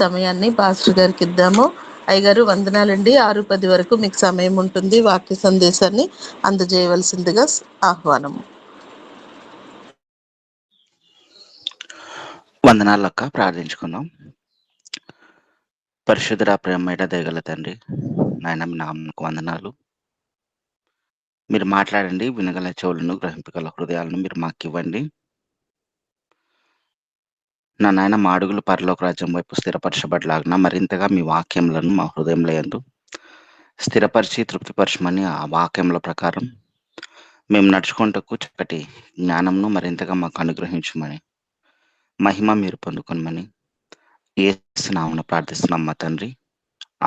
సమయాన్ని పాస్టర్ గారికి ఇద్దాము. అయ్యగారు వందనాలండి. 6:10 వరకు మీకు సమయం ఉంటుంది. వాక్య సందేశాన్ని అందజేయవలసిందిగా ఆహ్వానం. వందనాలక్క, ప్రార్థించుకుందాం. పరిశుద్ధ ప్రేమేట దయగల తండ్రి, నాయన మీ నామకు వందనాలు. మీరు మాట్లాడండి, వినగల చెవులను, గ్రహింపగల హృదయాలను మీరు మాకు ఇవ్వండి. నా నాయన మా అడుగులు పరలోక రాజ్యం వైపు స్థిరపరచబడలాగిన మరింతగా మీ వాక్యములను మా హృదయంలో యందు స్థిరపరిచి తృప్తిపరచమని, ఆ వాక్యముల ప్రకారం మేము నడుచుకుంటకు చక్కటి జ్ఞానంను మరింతగా మాకు అనుగ్రహించమని, మహిమ మీరు పొందుకొనమని యేసు నామమున ప్రార్థిస్తున్నాం మా తండ్రి,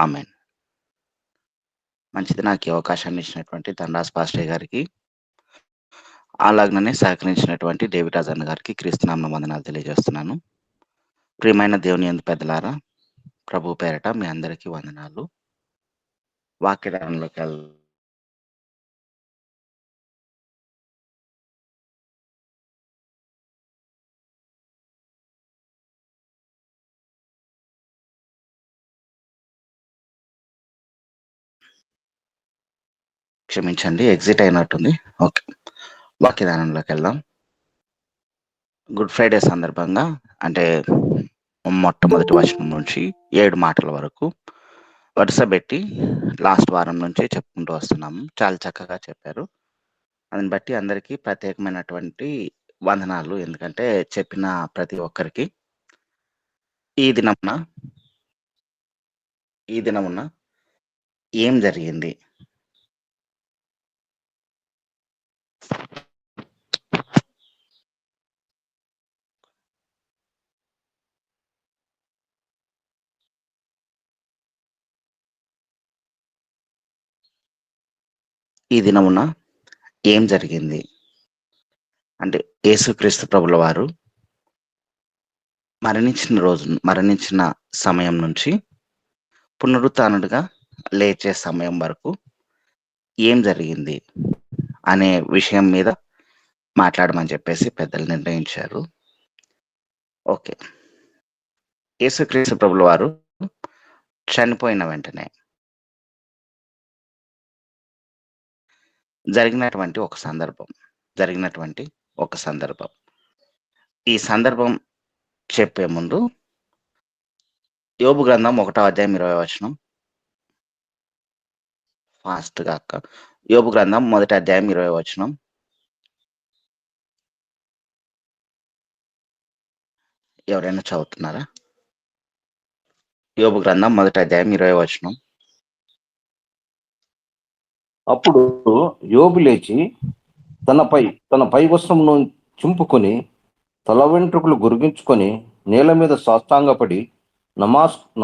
ఆమెన్. మంచిది. నాకు ఈ అవకాశాన్ని ఇచ్చినటువంటి ధనరాజ్ పాస్టర్ గారికి, అలాగనే సహకరించినటువంటి డేవిడ్ రాజన్న గారికి క్రీస్తునామమున వందనాలు తెలియజేస్తున్నాను. ప్రియమైన దేవుని యందు పెద్దలారా, ప్రభు పేరట మీ అందరికీ వందనాలు. వాక్యదానంలోకి క్షమించండి, ఎగ్జిట్ అయినట్టుంది. ఓకే, వాక్యదానంలోకి వెళ్దాం. గుడ్ ఫ్రైడే సందర్భంగా, అంటే మొట్టమొదటి వచనం నుంచి 7 మాటల వరకు వరుస పెట్టి లాస్ట్ వారం నుంచి చెప్పుకుంటూ వస్తున్నాము. చాలా చక్కగా చెప్పారు. దాన్ని బట్టి అందరికీ ప్రత్యేకమైనటువంటి వందనాలు. ఎందుకంటే చెప్పిన ప్రతి ఒక్కరికి ఈ దినమున ఏం జరిగింది, ఈ దినమున ఏం జరిగింది అంటే యేసుక్రీస్తు ప్రభుల వారు మరణించిన సమయం నుంచి పునరుత్థానుడిగా లేచే సమయం వరకు ఏం జరిగింది అనే విషయం మీద మాట్లాడమని చెప్పేసి పెద్దలు నిర్ణయించారు. ఓకే, యేసుక్రీస్తు ప్రభుల వారు చనిపోయిన వెంటనే జరిగినటువంటి ఒక సందర్భం. ఈ సందర్భం చెప్పే ముందు యోబు గ్రంథం 1వ అధ్యాయం 20వ వచనం, ఫాస్ట్గా అక్క. యోబు గ్రంథం 1వ అధ్యాయం 20వ వచనం. ఎవరైనా చదువుతున్నారా? యోబు గ్రంథం 1వ అధ్యాయం 20వ వచనం. అప్పుడు యోబు లేచి తన పై వస్త్రమును చింపుకొని తల వెంట్రుకలు గురిగించుకొని నేల మీద సాష్టాంగపడి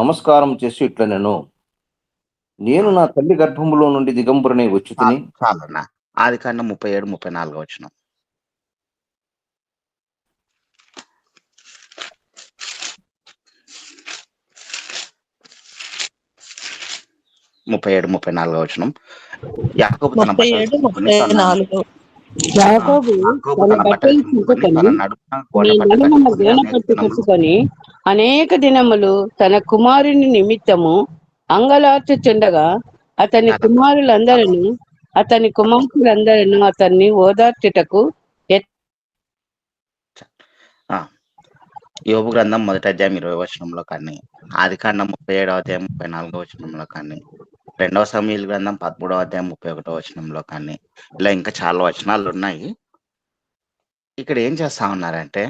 నమస్కారం చేసి ఇట్లనెను, నేను నా తల్లి గర్భములో నుండి దిగంబరునై వచ్చి తిని. చాలన్నా, ఆదికాండం 37-34 వచనం. 37-34 వచనం. యాకోబు తన బట్టలు చింపుకొని కట్టుకొని అనేక దినములు తన కుమారుని నిమిత్తము అంగలార్చుచుండగా అతని కుమార్తెలందరూ అతన్ని ఓదార్చుటకు. యోబు గ్రంథం 1వ అధ్యాయం 20వ వచనంలో కానీ, ఆదికాండం 37వ అధ్యాయం 34వ వచనంలో కానీ, 2వ సమూయేలు గ్రంథం 13వ అధ్యాయం 31వ వచనంలో కానీ, ఇలా ఇంకా చాలా వచనాలు ఉన్నాయి. ఇక్కడ ఏం చేస్తా ఉన్నారంటే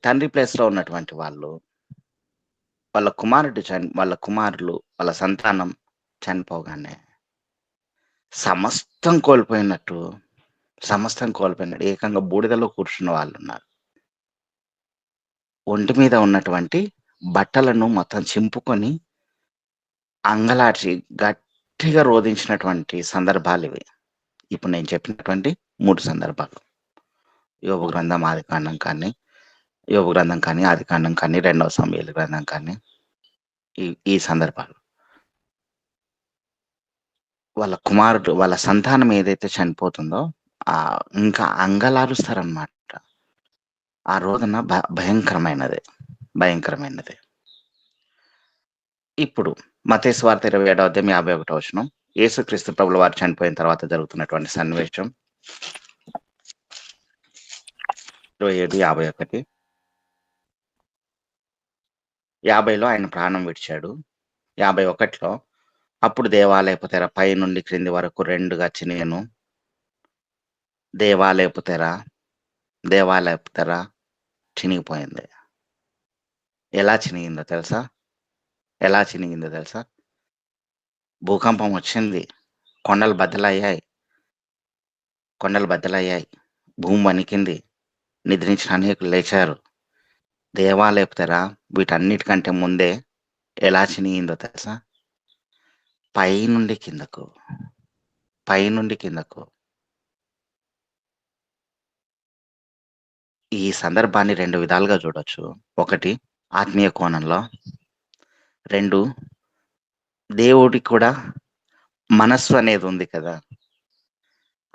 తండ్రి ప్లేస్ లో ఉన్నటువంటి వాళ్ళ కుమారులు వాళ్ళ సంతానం చనిపోగానే సమస్తం కోల్పోయినట్టు ఏకంగా బూడిదలో కూర్చున్న వాళ్ళు ఉన్నారు. ఒంటి మీద ఉన్నటువంటి బట్టలను మొత్తం చింపుకొని అంగలార్చి గట్టిగా రోధించినటువంటి సందర్భాలు ఇవి. ఇప్పుడు నేను చెప్పినటువంటి 3 సందర్భాలు, యోబు గ్రంథం ఆదికాండం కానీ, ఆదికాండం కానీ, 2వ సమూయేలు గ్రంథం కానీ, ఈ సందర్భాలు వాళ్ళ సంతానం ఏదైతే చనిపోతుందో ఇంకా అంగలారుస్తారనమాట. ఆ రోదన భయంకరమైనది. ఇప్పుడు మత్తయి సువార్త 27వ అధ్యాయం 51వ వచనం. యేసుక్రీస్తు ప్రభుల వారు చనిపోయిన తర్వాత జరుగుతున్నటువంటి సన్నివేశం. 27:51. 50లో ఆయన ప్రాణం విడిచాడు. 51లో అప్పుడు దేవాలయపు తెర పై నుండి క్రింది వరకు రెండుగా చినిగెను. దేవాలయపు తెర చినిగిపోయింది. ఎలా చినిగిందో తెలుసా? భూకంపం వచ్చింది. కొండలు బద్దలయ్యాయి. భూమి వణికింది. నిద్రించిన అనేకులు లేచారు. దేవాలయపు తెర వీటన్నిటికంటే ముందే ఎలా చినిగిందో తెలుసా? పై నుండి కిందకు. ఈ సందర్భాన్ని 2 విధాలుగా చూడొచ్చు. 1 ఆత్మీయ కోణంలో, 2 దేవుడికి కూడా మనస్సు అనేది ఉంది కదా.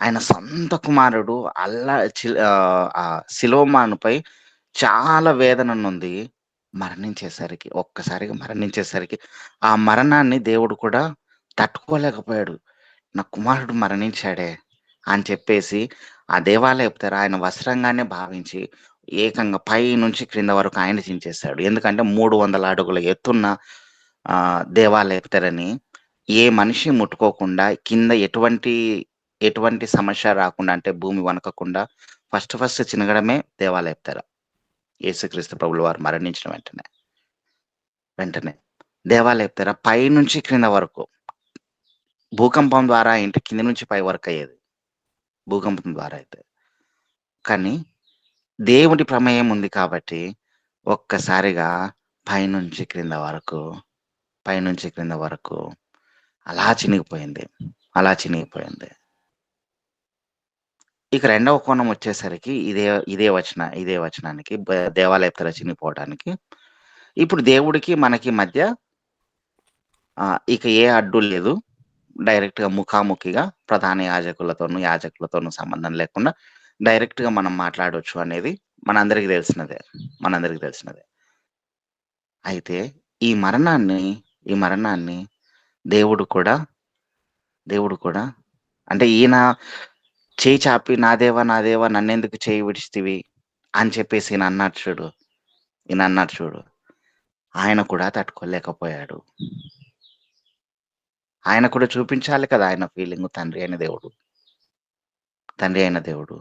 ఆయన సొంత కుమారుడు శిలోమానుపై చాలా వేదన నొంది ఒక్కసారిగా మరణించేసరికి ఆ మరణాన్ని దేవుడు కూడా తట్టుకోలేకపోయాడు. నా కుమారుడు మరణించాడే అని చెప్పేసి ఆ దేవాలయపు తెర ఆయన వస్త్రంగానే భావించి ఏకంగా పై నుంచి క్రింద వరకు ఆయన చించేశాడు. ఎందుకంటే 300 అడుగుల ఎత్తున్న దేవాలయపు తెరని ఏ మనిషి ముట్టుకోకుండా, కింద ఎటువంటి సమస్య రాకుండా, అంటే భూమి వణకకుండా ఫస్ట్ చినగడమే దేవాలయపు తెర. యేసుక్రీస్తు ప్రభుల వారు మరణించిన వెంటనే దేవాలయపు తెర పై నుంచి క్రింద వరకు, భూకంపం ద్వారా ఇంటి కింది నుంచి పై వరకు అయ్యేది భూకంపం ద్వారా అయితే. కానీ దేవుడి ప్రమేయం ఉంది కాబట్టి ఒక్కసారిగా పైనుంచి క్రింద వరకు అలా చినిగిపోయింది. ఇక రెండవ కోణం వచ్చేసరికి ఇదే వచనానికి దేవాలయపు తెర చినిగిపోవడానికి ఇప్పుడు దేవుడికి మనకి మధ్య ఇక ఏ అడ్డు లేదు. డైరెక్ట్‌గా ముఖాముఖిగా ప్రధాన యాజకులతోనూ సంబంధం లేకుండా డైరెక్ట్‌గా మనం మాట్లాడొచ్చు అనేది మనందరికీ తెలిసినదే. అయితే ఈ మరణాన్ని దేవుడు కూడా అంటే ఈయన చేయి చాపి నా దేవా నన్నెందుకు చేయి విడిచితివి అని చెప్పేసి ఈయన అన్నాడు చూడు. ఆయన కూడా తట్టుకోలేకపోయాడు. ఆయన కూడా చూపించాలి కదా ఆయన ఫీలింగ్. తండ్రి అయిన దేవుడు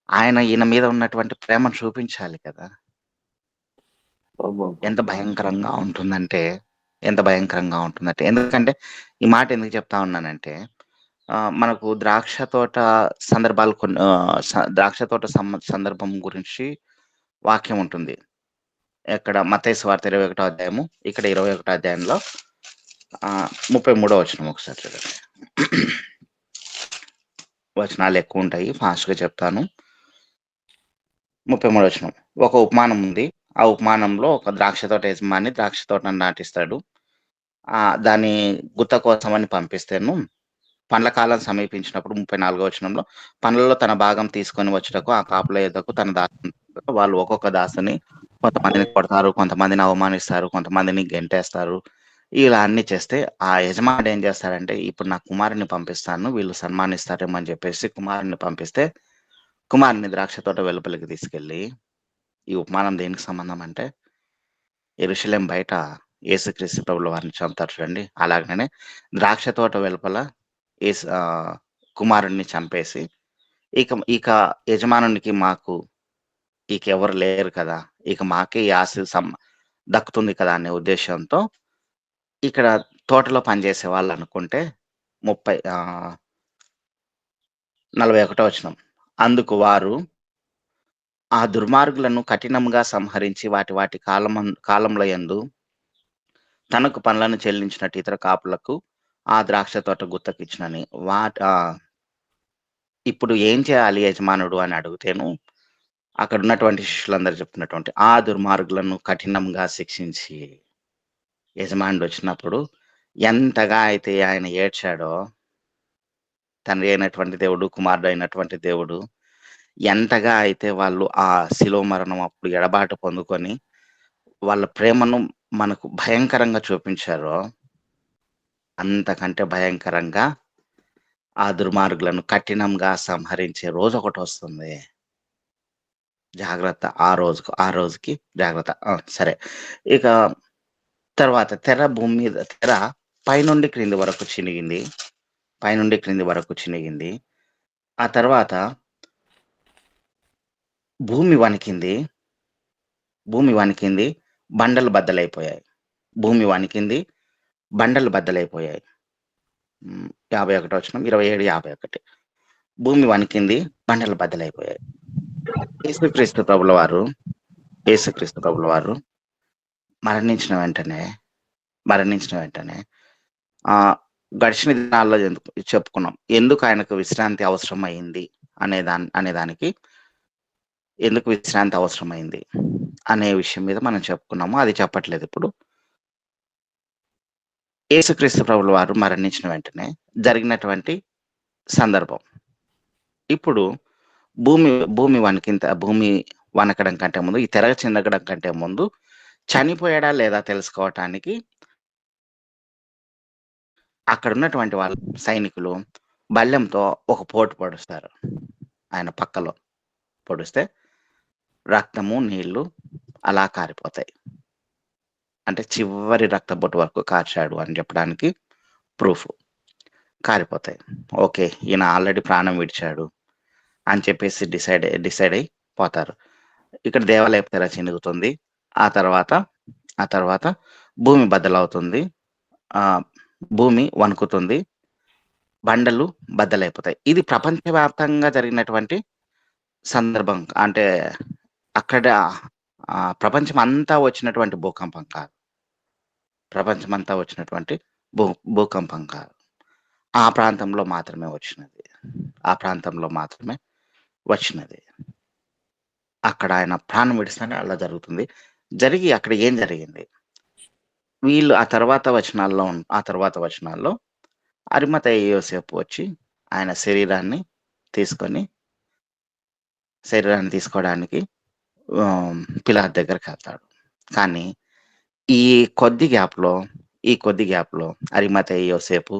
ఆయన ఈయన మీద ఉన్నటువంటి ప్రేమను చూపించాలి కదా. ఎంత భయంకరంగా ఉంటుందంటే ఎందుకంటే ఈ మాట ఎందుకు చెప్తా ఉన్నానంటే, మనకు ద్రాక్ష తోట సందర్భం గురించి వాక్యం ఉంటుంది. ఇక్కడ మత్తయి సువార్త 21వ అధ్యాయము, ఇక్కడ 21వ అధ్యాయంలో 33వ వచనం ఒకసారి చూడండి. వచనాలు ఎక్కువ ఉంటాయి, ఫాస్ట్‌గా చెప్తాను. 33వ వచనం. ఒక ఉపమానం ఉంది. ఆ ఉపమానంలో ఒక ద్రాక్ష తోట యజమాని ద్రాక్ష తోటను నాటిస్తాడు. దాని గుత్త కోసమని పంపిస్తేను, పండ్ల కాలం సమీపించినప్పుడు 34వ వచనంలో పండ్లలో తన భాగం తీసుకొని వచ్చుటకు ఆ కాపుల యొద్దకు తన దాసుని వాళ్ళు ఒక్కొక్క దాసుని కొంతమందిని కొడతారు, కొంతమందిని అవమానిస్తారు, కొంతమందిని గెంటేస్తారు. ఇలా అన్ని చేస్తే ఆ యజమానుడు ఏం చేస్తాడంటే, ఇప్పుడు నా కుమారుని పంపిస్తాను, వీళ్ళు సన్మానిస్తారేమో అని చెప్పేసి కుమారుని పంపిస్తే, కుమారుని ద్రాక్ష తోట వెలుపలికి తీసుకెళ్ళి, ఈ ఉపమానం దేనికి సంబంధం అంటే, యెరూషలేం బయట యేసుక్రీస్తు ప్రభుల వారిని చంపుతారు చూడండి. అలాగనే ద్రాక్ష తోట వెలుపల కుమారుణ్ణి చంపేసి ఇక యజమానునికి ఇక ఎవరు లేరు కదా, ఇక మాకే ఈ ఆస్తి దక్కుతుంది కదా అనే ఉద్దేశంతో ఇక్కడ తోటలో పనిచేసే వాళ్ళు అనుకుంటే 41వ వచనం. అందుకు వారు ఆ దుర్మార్గులను కఠినంగా సంహరించి వాటి కాలంలో యందు తనకు పనులను చెల్లించినట్టు ఇతర కాపులకు ఆ ద్రాక్ష తోట గుత్తకిచ్చినని ఇప్పుడు ఏం చేయాలి యజమానుడు అని అడిగితేను, అక్కడ ఉన్నటువంటి శిష్యులందరూ చెప్తున్నటువంటి ఆ దుర్మార్గులను కఠినంగా శిక్షించి, యజమానుడు వచ్చినప్పుడు ఎంతగా అయితే ఆయన ఏడ్చాడో, తండ్రి అయినటువంటి దేవుడు, కుమారుడు అయినటువంటి దేవుడు ఎంతగా అయితే వాళ్ళు ఆ శిలువ మరణం అప్పుడు ఎడబాటు పొందుకొని వాళ్ళ ప్రేమను మనకు భయంకరంగా చూపించారో, అంతకంటే భయంకరంగా ఆ దుర్మార్గులను కఠినంగా సంహరించే రోజు ఒకటొస్తుంది. జాగ్రత్త. ఆ రోజుకి జాగ్రత్త. సరే. ఇక తర్వాత తెర పైనుండి క్రింది వరకు చినిగింది. పైనుండి క్రింది వరకు చినిగింది. ఆ తర్వాత భూమి వణికింది. భూమి వణికింది. బండలు బద్దలైపోయాయి. భూమి వణికింది. బండలు బద్దలైపోయాయి. 51 వచనం 27, 51. భూమి వణికింది. బండలు బద్దలైపోయాయి. యేసుక్రీస్తు ప్రభుల వారు మరణించిన వెంటనే గడిచిన దినాల్లో చెప్పుకున్నాం. ఎందుకు ఆయనకు విశ్రాంతి అవసరమైంది అనేదానికి ఎందుకు విశ్రాంతి అవసరమైంది అనే విషయం మీద మనం చెప్పుకున్నాము. అది చెప్పట్లేదు ఇప్పుడు. యేసుక్రీస్తు ప్రభుల వారు మరణించిన వెంటనే జరిగినటువంటి సందర్భం. ఇప్పుడు భూమి వణకడం కంటే ముందు, ఈ తెర చిన్నగడం కంటే ముందు చనిపోయాడా లేదా తెలుసుకోవటానికి అక్కడ ఉన్నటువంటి వాళ్ళ సైనికులు బల్లెంతో ఒక పోటు పొడుస్తారు. ఆయన పక్కలో పొడిస్తే రక్తము, నీళ్లు అలా కారిపోతాయి. అంటే చివరి రక్త బొట్టు వరకు కార్చాడు అని చెప్పడానికి ప్రూఫ్. కారిపోతాయి. ఓకే, ఈయన ఆల్రెడీ ప్రాణం విడిచాడు అని చెప్పేసి డిసైడ్ అయిపోతారు. ఇక్కడ దేవాలయపు తెర చినుగుతుంది. ఆ తర్వాత భూమి బద్దలవుతుంది. భూమి వణుకుతుంది. బండలు బద్దలైపోతాయి. ఇది ప్రపంచవ్యాప్తంగా జరిగినటువంటి సందర్భం. అంటే అక్కడ ప్రపంచం అంతా వచ్చినటువంటి భూకంపం కాదు. ప్రపంచమంతా వచ్చినటువంటి భూకంపం కాదు. ఆ ప్రాంతంలో మాత్రమే వచ్చినది. అక్కడ ఆయన ప్రాణం విడిస్తేనే అలా జరుగుతుంది. జరిగి అక్కడ ఏం జరిగింది? వీళ్ళు ఆ తర్వాత వచనాల్లో అరిమతయి యోసేపు వచ్చి ఆయన శరీరాన్ని తీసుకోవడానికి పిలాతు దగ్గరికి వెళ్తాడు. కానీ ఈ కొద్ది గ్యాప్లో అరిమతయి యోసేపు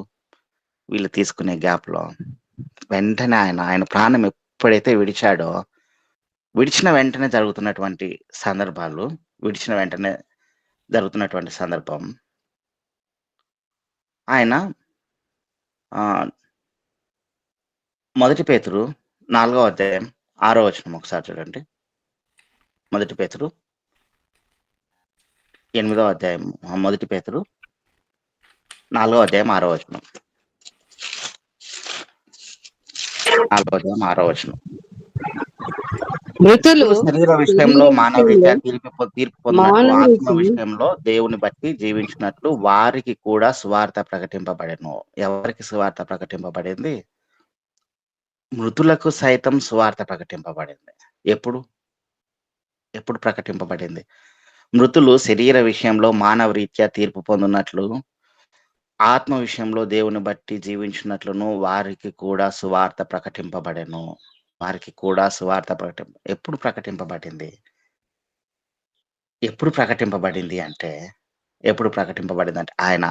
వీళ్ళు తీసుకునే గ్యాప్లో వెంటనే ఆయన ప్రాణం ఎప్పుడైతే విడిచిన వెంటనే జరుగుతున్నటువంటి సందర్భం ఆయన 1 పేతురు 4వ అధ్యాయం 6వ వచనం ఒకసారి చూడండి. 1 పేతురు 8వ అధ్యాయం 1 పేతురు 4వ అధ్యాయం 6వ వచనం. 4వ అధ్యాయం 6వ వచనం. మృతులు శరీర విషయంలో మానవ రీత్యా తీర్పు పొందినట్లు ఆత్మ విషయంలో దేవుని బట్టి జీవించినట్లు వారికి కూడా సువార్త ప్రకటింపబడెను. ఎవరికి సువార్త ప్రకటింపబడింది? మృతులకు సైతం సువార్త ప్రకటింపబడింది. ఎప్పుడు ప్రకటింపబడింది? మృతులు శరీర విషయంలో మానవ రీత్యా తీర్పు పొందినట్లు ఆత్మ విషయంలో దేవుని బట్టి జీవించినట్లును వారికి కూడా సువార్త ప్రకటింపబడెను. ఎప్పుడు ప్రకటింపబడింది? ఎప్పుడు ప్రకటింపబడిందంటే ఆయన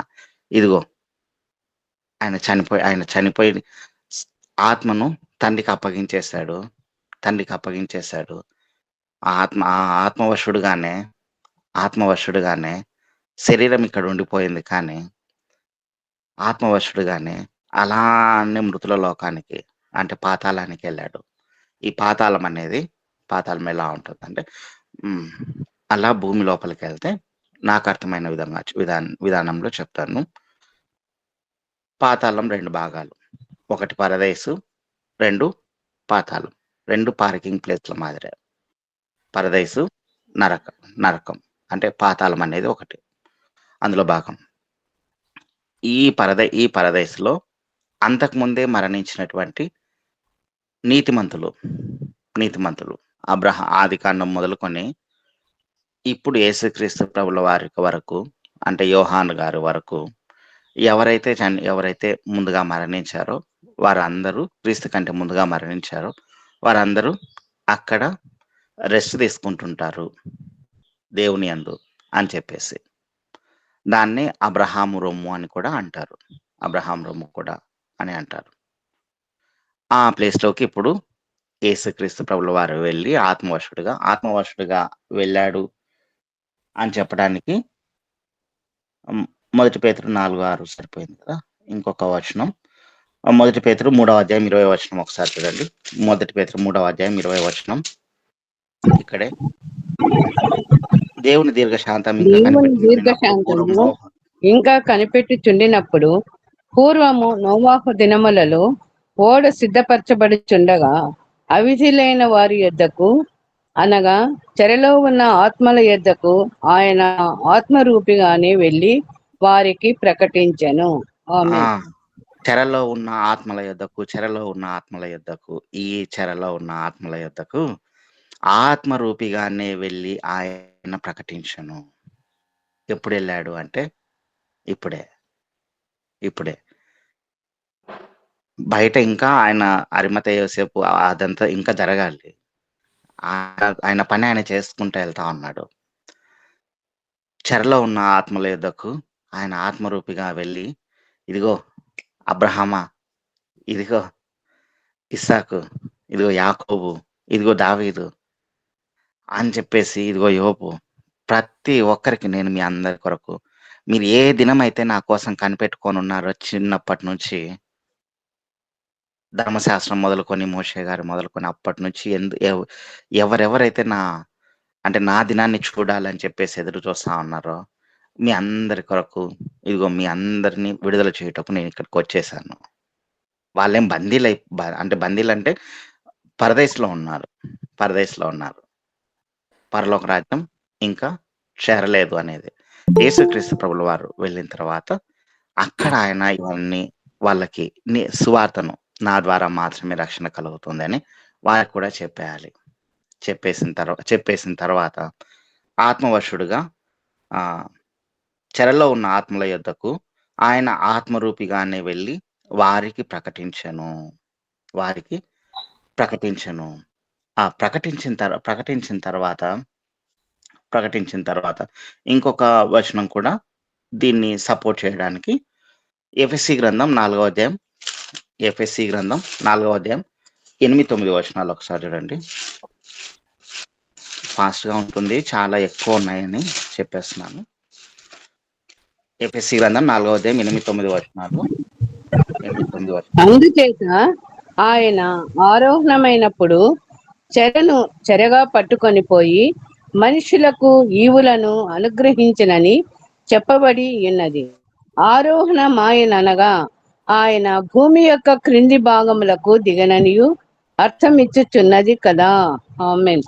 చనిపోయి ఆత్మను తండ్రికి అప్పగించేశాడు. ఆత్మవశుడుగానే శరీరం ఇక్కడ ఉండిపోయింది. కానీ ఆత్మవశుడుగానే అలానే మృతుల లోకానికి అంటే పాతాళానికి వెళ్ళాడు. ఈ పాతాళం ఎలా ఉంటుందంటే అలా భూమి లోపలికి వెళ్తే నాకు అర్థమైన విధానంలో చెప్తాను. పాతాళం 2 భాగాలు. 1 పరదేశు, 2 పాతాళం. 2 పార్కింగ్ ప్లేస్ల మాదిరే. పరదేశు, నరకం అంటే పాతాళం అనేది ఒకటి అందులో భాగం. ఈ పరదేశులో అంతకుముందే మరణించినటువంటి నీతిమంతులు ఆదికాండం మొదలుకొని ఇప్పుడు యేసుక్రీస్తు ప్రభుల వారి వరకు, అంటే యోహాను గారి వరకు ఎవరైతే ముందుగా మరణించారో వారందరూ, క్రీస్తు కంటే ముందుగా మరణించారో వారందరూ అక్కడ రెస్ట్ తీసుకుంటుంటారు దేవుని యందు అని చెప్పేసి. దాన్ని అబ్రహాము రొమ్ము అని కూడా అంటారు. అబ్రహాం రొమ్ము కూడా అని అంటారు. ఆ ప్లేస్‌లోకి ఇప్పుడు యేసుక్రీస్తు ప్రభుల వారు వెళ్ళి ఆత్మవశుడుగా వెళ్ళాడు అని చెప్పడానికి మొదటి పేతురు 4:6 సరిపోయింది కదా! ఇంకొక వచనం మొదటి పేతురు 3వ అధ్యాయం 20వ వచనం ఒకసారి చూడండి. మొదటి పేతురు 3వ అధ్యాయం 20వ వచనం. ఇక్కడే దేవుని దీర్ఘశాంతం ఇంకా దేవుని కనిపెట్టుచున్నప్పుడు దీర్ఘశాంతము ఇంకా కనిపెట్టుచుండినప్పుడు పూర్వము నోవాహు దినములలో ఓడ సిద్ధపరచబడుచుండగా అవిధులైన వారి యొద్దకు అనగా చెరలో ఉన్న ఆత్మల యొద్దకు ఆయన ఆత్మరూపిగానే వెళ్ళి వారికి ప్రకటించెను. ఆ ఆమేన్. చెరలో ఉన్న ఆత్మల యొద్దకు ఈ చెరలో ఉన్న ఆత్మల యొద్దకు ఆత్మరూపిగానే వెళ్ళి ఆయన ప్రకటించెను. ఎప్పుడు వెళ్ళాడు అంటే ఇప్పుడే. బయట ఇంకా ఆయన అరిమతెయ యోసేపు అదంతా ఇంకా జరగాలి. ఆయన పని ఆయన చేసుకుంటూ వెళ్తా ఉన్నాడు. చెరలో ఉన్న ఆత్మల యొద్దకు ఆయన ఆత్మరూపిగా వెళ్ళి, ఇదిగో అబ్రహామా, ఇదిగో ఇస్సాకు, ఇదిగో యాకోబు, ఇదిగో దావీదు అని చెప్పేసి, ఇదిగో యోబు, ప్రతి ఒక్కరికి నేను మీ అందరి కొరకు మీరు ఏ దినమైతే నా కోసం కనిపెట్టుకొని ఉన్నారో చిన్నప్పటి నుంచి ధర్మశాస్త్రం మొదలుకొని మోషే గారు మొదలుకొని అప్పటి నుంచి ఎవరెవరైతే నా దినాన్ని చూడాలని చెప్పేసి ఎదురు చూస్తా ఉన్నారో మీ అందరి కొరకు ఇదిగో మీ అందరినీ విడుదల చేయుటకు నేను ఇక్కడికి వచ్చేసాను. వాళ్ళేం బందీలంటే పరదేశంలో ఉన్నారు. పరలోక రాజ్యం ఇంకా చేరలేదు అనేది. యేసుక్రీస్తు ప్రభుల వారు వెళ్ళిన తర్వాత అక్కడ ఆయన ఇవన్నీ వాళ్ళకి సువార్తను నా ద్వారా మాత్రమే రక్షణ కలుగుతుందని వారికి కూడా చెప్పేయాలి. చెప్పేసిన తర్వాత ఆత్మవశుడుగా చెరలో ఉన్న ఆత్మల యొద్దకు ఆయన ఆత్మరూపిగానే వెళ్ళి వారికి ప్రకటించెను. ప్రకటించిన తర్వాత ఇంకొక వచనం కూడా దీన్ని సపోర్ట్ చేయడానికి ఎఫెసీ గ్రంథం 4వ అధ్యాయం 8-9 వచనాలు ఒకసారి చూడండి. ఫాస్ట్ గా ఉంటుంది, చాలా ఎక్కువ ఉన్నాయని చెప్పేస్తున్నాను. ఎఫెసీ గ్రంథం 4వ అధ్యాయం 8-9 వచనాలు. అందుచేత ఆయన ఆరోహణమైనప్పుడు చెరగా పట్టుకొని పోయి మనుషులకు ఈవులను అనుగ్రహించినని చెప్పబడి ఉన్నది. ఆరోహణమాయనగా ఆయన భూమి యొక్క క్రింది భాగములకు దిగననియు అర్థమిచ్చుచున్నది కదా. ఆమేన్.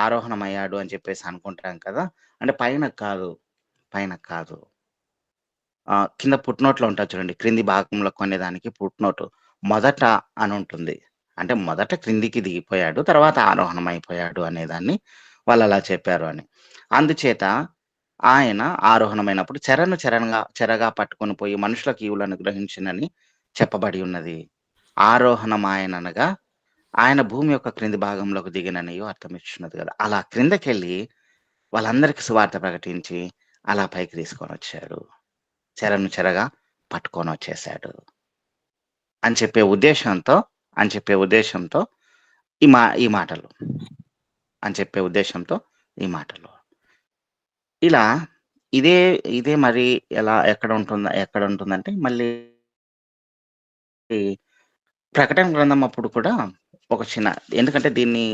ఆరోహణమయ్యాడు అని చెప్పేసి అనుకుంటాం కదా. అంటే పైన కాదు, కింద పుట్నోట్లో ఉంటుంది చూడండి. క్రింది భాగంలో కొనేదానికి పుట్నోటు మొదట అని ఉంటుంది. అంటే మొదట క్రిందికి దిగిపోయాడు, తర్వాత ఆరోహణం అయిపోయాడు అనేదాన్ని వాళ్ళు అలా చెప్పారు అని. అందుచేత ఆయన ఆరోహణమైనప్పుడు చెరగా పట్టుకొని పోయి మనుషులకు ఈవులను గ్రహించినని చెప్పబడి ఉన్నది. ఆరోహణమాయనగా ఆయన భూమి యొక్క క్రింది భాగంలోకి దిగిననియో అర్థమిచ్చున్నది కదా. అలా క్రిందకెళ్ళి వాళ్ళందరికీ సువార్త ప్రకటించి అలా పైకి తీసుకొని వచ్చాడు. చెరగా పట్టుకొని వచ్చేసాడు అని చెప్పే ఉద్దేశంతో ఈ మాటలు ఇలా ఇదే మరి ఎక్కడ ఉంటుందంటే మళ్ళీ ప్రకటన గ్రంథం అప్పుడు కూడా ఒక చిన్న, ఎందుకంటే దీన్ని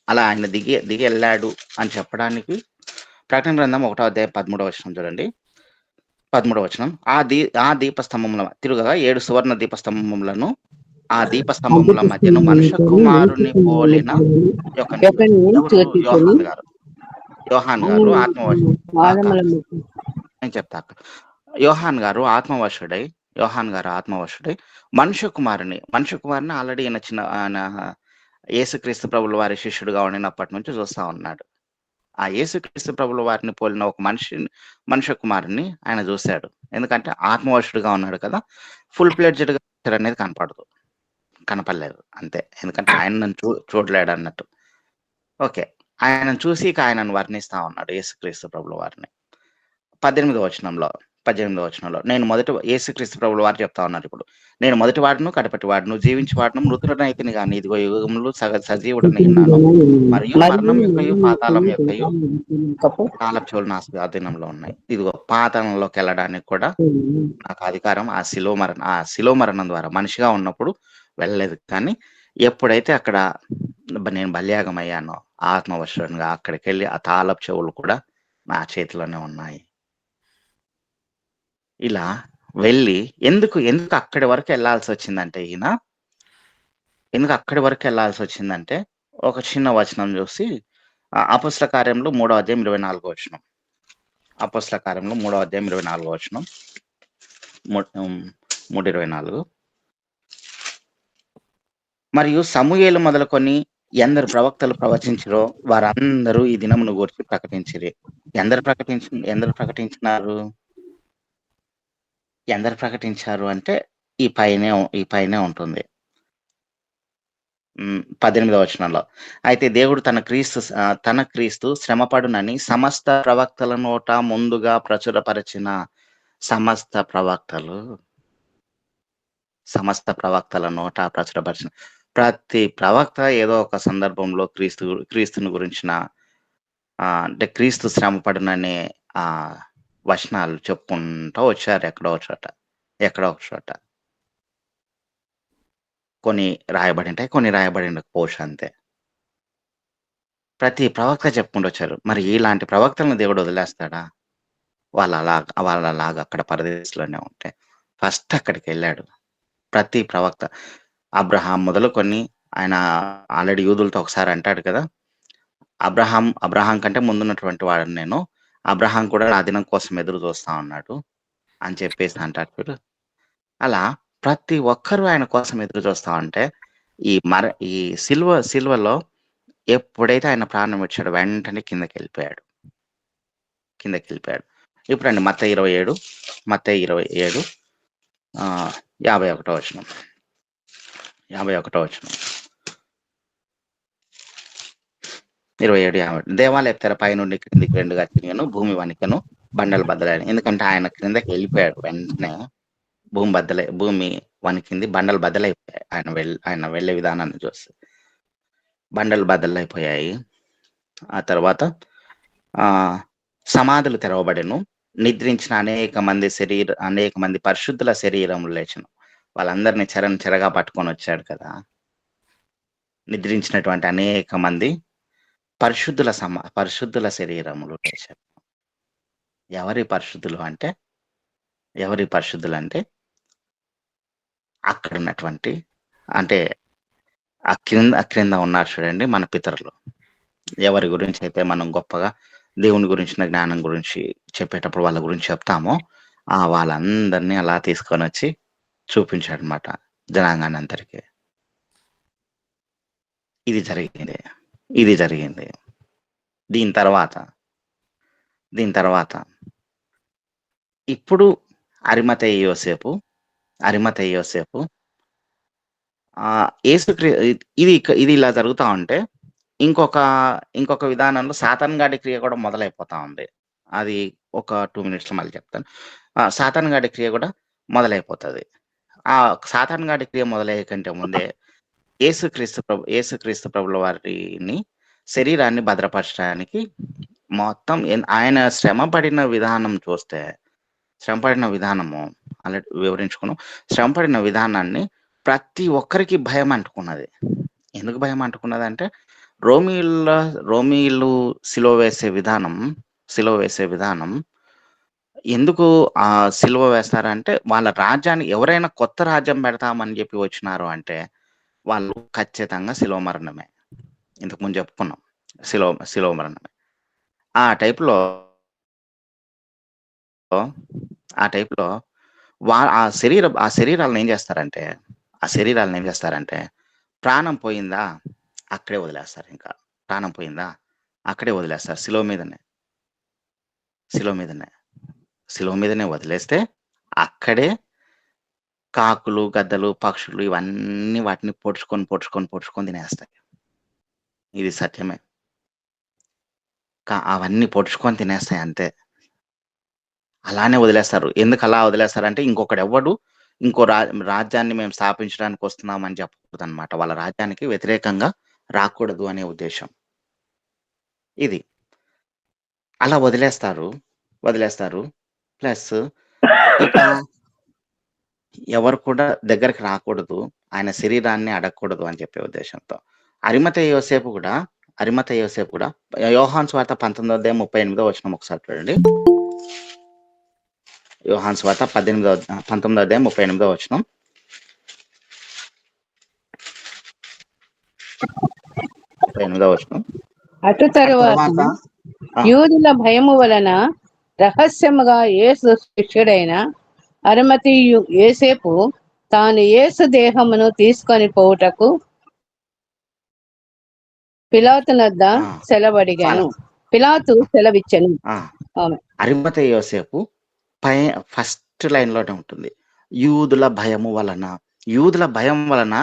అలా ఆయన దిగి వెళ్ళాడు అని చెప్పడానికి ప్రకటన గ్రంథం 1వ అధ్యాయం 13వ వచనం చూడండి. 13వ వచనం. ఆ దీపస్తంభముల తిరుగగా 7 సువర్ణ దీపస్తంభములను, ఆ దీపస్తంభముల మధ్యను మనుష్య కుమారుని పోలిన యోహాన్ గారు ఆత్మవశుడై మనుష్య కుమారుని ఆల్రెడీ ఆయన యేసుక్రీస్తు ప్రభుల వారి శిష్యుడుగా ఉండినప్పటి నుంచి చూస్తా ఉన్నాడు. ఆ యేసుక్రీస్తు ప్రభుల వారిని పోలిన ఒక మనుష్య కుమారుని ఆయన చూశాడు. ఎందుకంటే ఆత్మవశుడుగా ఉన్నాడు కదా, ఫుల్ ప్లేడ్జెడ్గా అనేది కనపడదు. కనపడలేదు అంతే. ఎందుకంటే ఆయన నన్ను చూడలేడు అన్నట్టు. ఓకే. ఆయనను చూసి ఇక ఆయనను వర్ణిస్తా ఉన్నాడు యేసుక్రీస్తు ప్రభుల వారిని. 18వ వచనంలో నేను యేసుక్రీస్తు ప్రభుల వారు చెప్తా ఉన్నారు ఇప్పుడు. నేను మొదటి వాడును, కడపటి వాడును, జీవించి వాడును, మృతుడనైతిని గాని ఇదిగో యుగములు సజీవుడని ఉన్నాను. మరియు మరణం యొక్కయు పాతాళం యొక్కయు తాళపు చెవులు నా స్వాధీనంలో ఉన్నాయి. ఇదిగో పాతాళంలోకి వెళ్ళడానికి కూడా నాకు అధికారం ఆ శిలువ మరణం ద్వారా మనిషిగా ఉన్నప్పుడు వెళ్ళలేదు. కానీ ఎప్పుడైతే అక్కడ నేను బలియాగం అయ్యానో ఆత్మవశునిగా అక్కడికి వెళ్ళి ఆ తాళపు చెవులు కూడా నా చేతిలోనే ఉన్నాయి. ఇలా వెళ్ళి ఎందుకు అక్కడి వరకు వెళ్ళాల్సి వచ్చిందంటే ఒక చిన్న వచనం చూసి అపొస్తల కార్యంలో 3వ అధ్యాయం 24వ వచనం. అపొస్తల కార్యంలో 3వ అధ్యాయం 24వ వచనం. 3:24. మరియు సమూయేలు మొదలుకొని ఎందరు ప్రవక్తలు ప్రవచించిరో వారందరూ ఈ దినమును గూర్చి ప్రకటించిరి. ఎందరు ప్రకటించినారు? ఎందరు ప్రకటించారు అంటే ఈ పైనే ఉంటుంది. 18వ వచనంలో అయితే దేవుడు తన క్రీస్తు శ్రమపడునని సమస్త ప్రవక్తల నోట ముందుగా ప్రచురపరిచిన సమస్త ప్రవక్తల నోట ప్రచురపరిచిన ప్రతి ప్రవక్త ఏదో ఒక సందర్భంలో క్రీస్తుని గురించిన అంటే క్రీస్తు శ్రమపడుననే వచనాలు చెప్పుకుంటూ వచ్చారు. ఎక్కడో ఒక చోట కొన్ని రాయబడి ఉంటాయి, కొన్ని రాయబడి ఉండకపోవచ్చు అంతే. ప్రతి ప్రవక్త చెప్పుకుంటూ వచ్చారు. మరి ఇలాంటి ప్రవక్తలను దేవుడు వదిలేస్తాడా? వాళ్ళలాగా అక్కడ పరదేశంలోనే ఉంటే ఫస్ట్ అక్కడికి వెళ్ళాడు. ప్రతి ప్రవక్త అబ్రహాం మొదలుకొని ఆయన ఆల్రెడీ యూదులతో ఒకసారి అంటాడు కదా, అబ్రహాం కంటే ముందున్నటువంటి వాడు నేను, అబ్రహాం కూడా నా దినం కోసం ఎదురు చూస్తా ఉన్నాడు అని చెప్పేసి అంటాడు చూడు. అలా ప్రతి ఒక్కరూ ఆయన కోసం ఎదురు చూస్తా ఉంటే ఈ సిల్వలో ఎప్పుడైతే ఆయన ప్రాణం వచ్చాడు వెంటనే కిందకి వెళ్ళిపోయాడు. ఇప్పుడండి మత్తయి 27 51వ వచనం. 27:50 దేవాలయ తెరపై నుండి క్రిందికి 2గా తిరిగాను, భూమి వణికెను, బండలు బద్దలైన. ఎందుకంటే ఆయన క్రిందకి వెళ్ళిపోయాడు. వెంటనే భూమి వణికింది, బండలు బద్దలైపోయాయి. ఆయన వెళ్ళే విధానాన్ని చూస్తే బండలు బద్దలైపోయాయి. ఆ తర్వాత సమాధులు తెరవబడెను, నిద్రించిన అనేక మంది పరిశుద్ధుల శరీరములు లేచెను. వాళ్ళందరినీ చెరగా పట్టుకొని వచ్చాడు కదా. నిద్రించినటువంటి అనేక మంది పరిశుద్ధుల శరీరములు లేచారు. ఎవరి పరిశుద్ధులు అంటే అక్కడ ఉన్నటువంటి, అంటే ఆ క్రింద ఉన్నారు చూడండి మన పితరులు. ఎవరి గురించి అయితే మనం గొప్పగా దేవుని గురించిన జ్ఞానం గురించి చెప్పేటప్పుడు వాళ్ళ గురించి చెప్తామో వాళ్ళందరినీ అలా తీసుకొని వచ్చి చూపించాడు అన్నమాట జనాంగాన్ని అందరికీ. ఇది జరిగింది. దీని తర్వాత ఇప్పుడు అరిమతయి యోసేపు ఇది ఇలా జరుగుతా ఉంటే ఇంకొక విధానంలో సాతాన్ గాడి క్రియ కూడా మొదలైపోతా ఉంది. అది ఒక 2 minutes మళ్ళీ చెప్తాను. సాతాన్ గాడి క్రియ కూడా మొదలైపోతుంది. ఆ సాతాన్ గాడి క్రియ మొదలయ్యే కంటే ముందే యేసుక్రీస్తు ప్రభుల వారిని శరీరాన్ని భద్రపరచడానికి మొత్తం ఆయన శ్రమపడిన విధానము ఆల్రెడీ వివరించుకున్నాం. శ్రమపడిన విధానాన్ని ప్రతి ఒక్కరికి భయం అంటుకున్నది. ఎందుకు భయం అంటుకున్నది అంటే రోమీలు సిలువ వేసే విధానం ఎందుకు సిలువ వేస్తారంటే వాళ్ళ రాజ్యాన్ని ఎవరైనా కొత్త రాజ్యం పెడతామని చెప్పి వచ్చినారు అంటే వాళ్ళు ఖచ్చితంగా శిలువ మరణమే. ఇంతకుముందు చెప్పుకున్నాం శిలువ మరణమే. ఆ టైప్లో ఆ శరీరాలను ఏం చేస్తారంటే ప్రాణం పోయిందా అక్కడే వదిలేస్తారు. ఇంకా ప్రాణం పోయిందా అక్కడే వదిలేస్తారు. శిలువ మీదనే వదిలేస్తే అక్కడే కాకులు, గద్దలు, పక్షులు ఇవన్నీ వాటిని పొడుచుకొని తినేస్తాయి. ఇది సత్యమే. అవన్నీ పొడుచుకొని తినేస్తాయి అంతే. అలానే వదిలేస్తారు. ఎందుకు అలా వదిలేస్తారంటే ఇంకొకడెవ్వడు ఇంకో రాజ్యాన్ని మేము స్థాపించడానికి వస్తున్నామని చెప్పకూడదనమాట. వాళ్ళ రాజ్యానికి వ్యతిరేకంగా రాకూడదు అనే ఉద్దేశం. ఇది. అలా వదిలేస్తారు. ప్లస్ ఇక ఎవరు కూడా దగ్గరికి రాకూడదు. ఆయన శరీరాన్ని అడగకూడదు అని చెప్పే ఉద్దేశంతో. అరిమతయి యోసేపు కూడా యోహాను సువార్త 19:38 వచనం ఒకసారి చూడండి. యోహాను సువార్త 19:38 వచనం. అటు తరువాత యూదుల భయము వలన రహస్యముగా యేసు శిష్యుడైన అరిమతయి యోసేపు తాను యేసు దేహమును తీసుకొని పోవుటకు పిలాతునొద్ద సెలవడిగాను. పిలాతు సెలవిచ్చెను. అరిమతయి యోసేపు ఫస్ట్ లైన్ లోనే ఉంటుంది. యూదుల భయం వలన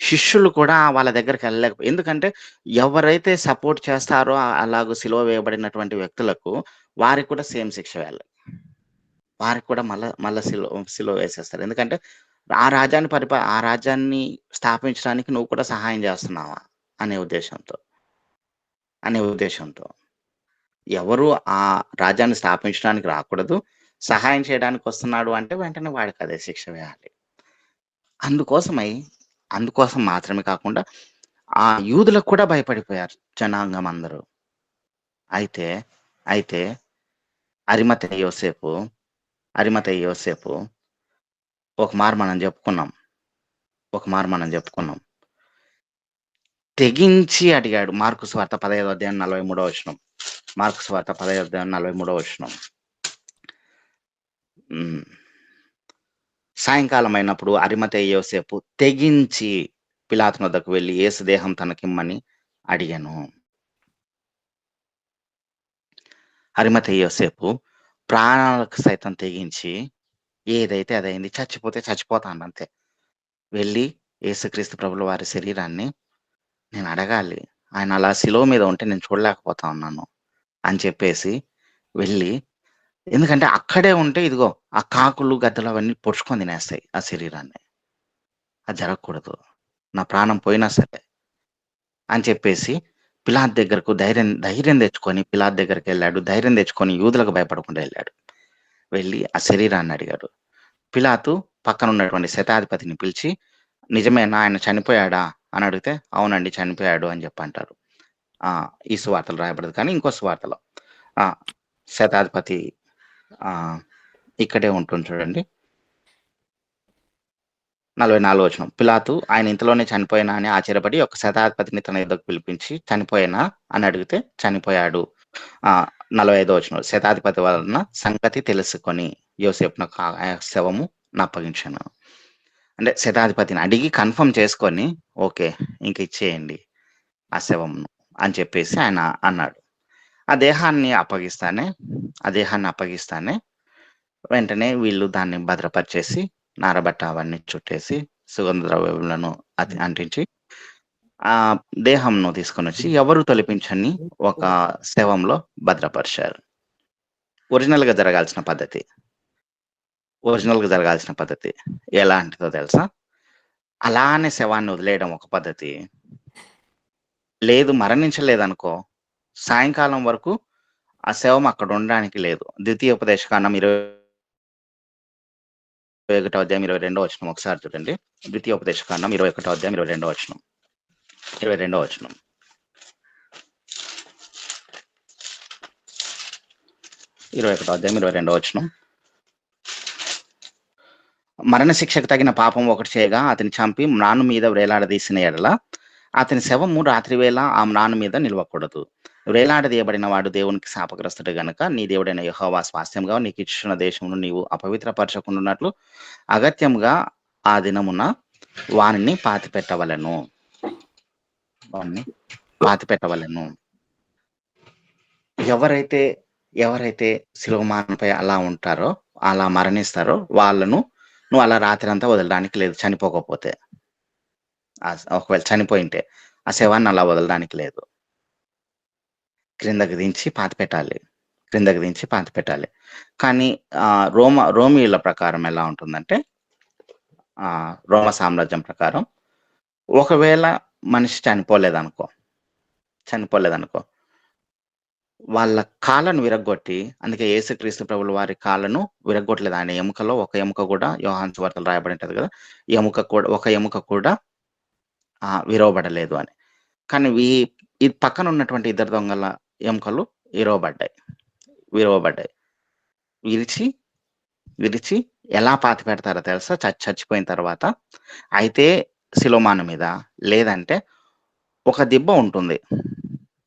శిష్యులు కూడా వాళ్ళ దగ్గరికి వెళ్ళలేకపోయి. ఎందుకంటే ఎవరైతే సపోర్ట్ చేస్తారో అలాగూ సిలువ వేయబడినటువంటి వ్యక్తులకు వారికి కూడా సేమ్ శిక్ష వేయాలి. వారికి కూడా మళ్ళా సిలువ వేసేస్తారు. ఎందుకంటే ఆ రాజ్యాన్ని స్థాపించడానికి నువ్వు కూడా సహాయం చేస్తున్నావా అనే ఉద్దేశంతో ఎవరు ఆ రాజ్యాన్ని స్థాపించడానికి రాకూడదు, సహాయం చేయడానికి వస్తున్నాడు అంటే వెంటనే వాడికి అదే శిక్ష వేయాలి. అందుకోసం మాత్రమే కాకుండా ఆ యూదులకు కూడా భయపడిపోయారు జనాంగం అందరూ. అయితే అరిమతయి యోసేపు ఒక మారు మనం చెప్పుకున్నాం తెగించి అడిగాడు. మార్కు సువార్త 15:43 వచనం. మార్కు సువార్త 15:43 వచనం. సాయంకాలం అయినప్పుడు అరిమతయి యోసేపు తెగించి పిలాతు వద్దకు వెళ్ళి యేసు దేహం తనకిమ్మని అడిగాను. అరిమతయి యోసేపు ప్రాణాలకు సైతం తెగించి ఏదైతే అదైంది, చచ్చిపోతే చచ్చిపోతాను అంతే, వెళ్ళి యేసుక్రీస్తు ప్రభుల వారి శరీరాన్ని నేను అడగాలి, ఆయన అలా శిలువ మీద ఉంటే నేను చూడలేకపోతా ఉన్నాను అని చెప్పేసి వెళ్ళి, ఎందుకంటే అక్కడే ఉంటే ఇదిగో ఆ కాకులు, గద్దలు అవన్నీ పొడుచుకొని తినేస్తాయి ఆ శరీరాన్ని. అది జరగకూడదు, నా ప్రాణం పోయినా సరే అని చెప్పేసి పిలాతు దగ్గరకు ధైర్యం తెచ్చుకొని పిలాతు దగ్గరికి వెళ్ళాడు. ధైర్యం తెచ్చుకొని యూదులకు భయపడకుండా వెళ్ళి ఆ శరీరాన్ని అడిగాడు. పిలాతు పక్కన ఉన్నటువంటి శతాధిపతిని పిలిచి, నిజమేనా ఆయన చనిపోయాడా అని అడిగితే, అవునండి చనిపోయాడు అని చెప్పంటారు. ఈ సువార్తలు రాయబడదు, కానీ ఇంకో సువార్తలో శతాధిపతి ఇక్కడే ఉంటుంది చూడండి. 44 వచనం. పిలాతు ఆయన ఇంతలోనే చనిపోయినా అని ఆశ్చర్యపడి ఒక శతాధిపతిని తన ఎదురుకు పిలిపించి, చనిపోయినా అని అడిగితే చనిపోయాడు. 45 వచనం. శతాధిపతి వలన సంగతి తెలుసుకొని యోసేపునకు శవము అప్పగించాను. అంటే శతాధిపతిని అడిగి కన్ఫర్మ్ చేసుకొని, ఓకే ఇంక ఇచ్చేయండి ఆ శవంను అని చెప్పేసి ఆయన అన్నాడు. ఆ దేహాన్ని అప్పగిస్తానే వెంటనే వీళ్ళు దాన్ని భద్రపరిచేసి నారబట్ట అవన్నీ చుట్టేసి సుగంధ ద్రవ్యములను అంటించి ఆ దేహంను తీసుకొని వచ్చి ఎవరు తొలిపించని ఒక శవంలో భద్రపరిచారు. ఒరిజినల్ గా జరగాల్సిన పద్ధతి ఎలాంటిదో తెలుసా? అలానే శవాన్ని వదిలేయడం ఒక పద్ధతి. లేదు, మరణించలేదనుకో, సాయంకాలం వరకు ఆ శవం అక్కడ ఉండడానికి లేదు. ద్వితీయోపదేశకాండం 21వ అధ్యాయం 22వ వచనం ఒకసారి చూడండి. ద్వితీయోపదేశకాండం 21వ అధ్యాయం 22వ వచనం. 21వ అధ్యాయం 22వ వచనం. మరణశిక్షకు తగిన పాపం ఒకటి చేయగా అతని చంపి మ్రాను మీద వేలాడదీసిన ఎడల అతని శవము రాత్రివేళ ఆ మ్రాను మీద నిలవకూడదు. వేలాడదీయబడిన వాడు దేవునికి శాపగ్రస్తుడు గనుక నీ దేవుడైన యెహోవా స్వాస్థ్యంగా నీకు ఇచ్చిన దేశమును నీవు అపవిత్రపరచకుండాన్నట్లు అగత్యముగా ఆ దినమున వానిని పాతిపెట్టవలెను. ఎవరైతే శిలువ మరణంపై అలా ఉంటారో, అలా మరణిస్తారో వాళ్ళను నువ్వు అలా రాత్రి అంతా వదలడానికి లేదు చనిపోకపోతే. ఒకవేళ చనిపోయింటే ఆ శవాన్ని అలా వదలడానికి లేదు. క్రిందకి దించి పాతిపెట్టాలి. కానీ రోమియోల ప్రకారం ఎలా ఉంటుందంటే రోమ సామ్రాజ్యం ప్రకారం ఒకవేళ మనిషి చనిపోలేదనుకో వాళ్ళ కాళ్ళను విరగ్గొట్టి, అందుకే యేసుక్రీస్తు ప్రభుల వారి కాళ్ళను విరగ్గొట్టలేదు. ఆయన ఎముకలో ఒక ఎముక కూడా యోహాను సువార్తలో రాయబడి ఉంటది కదా! ఒక ఎముక కూడా విరవబడలేదు అని. కానీ ఈ పక్కన ఉన్నటువంటి ఇద్దరు దొంగల ఎముకలు విరవబడ్డాయి. విరిచి ఎలా పాతిపెడతారో తెలుసా? చచ్చిపోయిన తర్వాత. అయితే శిలోమాను మీద, లేదంటే ఒక దిబ్బ ఉంటుంది.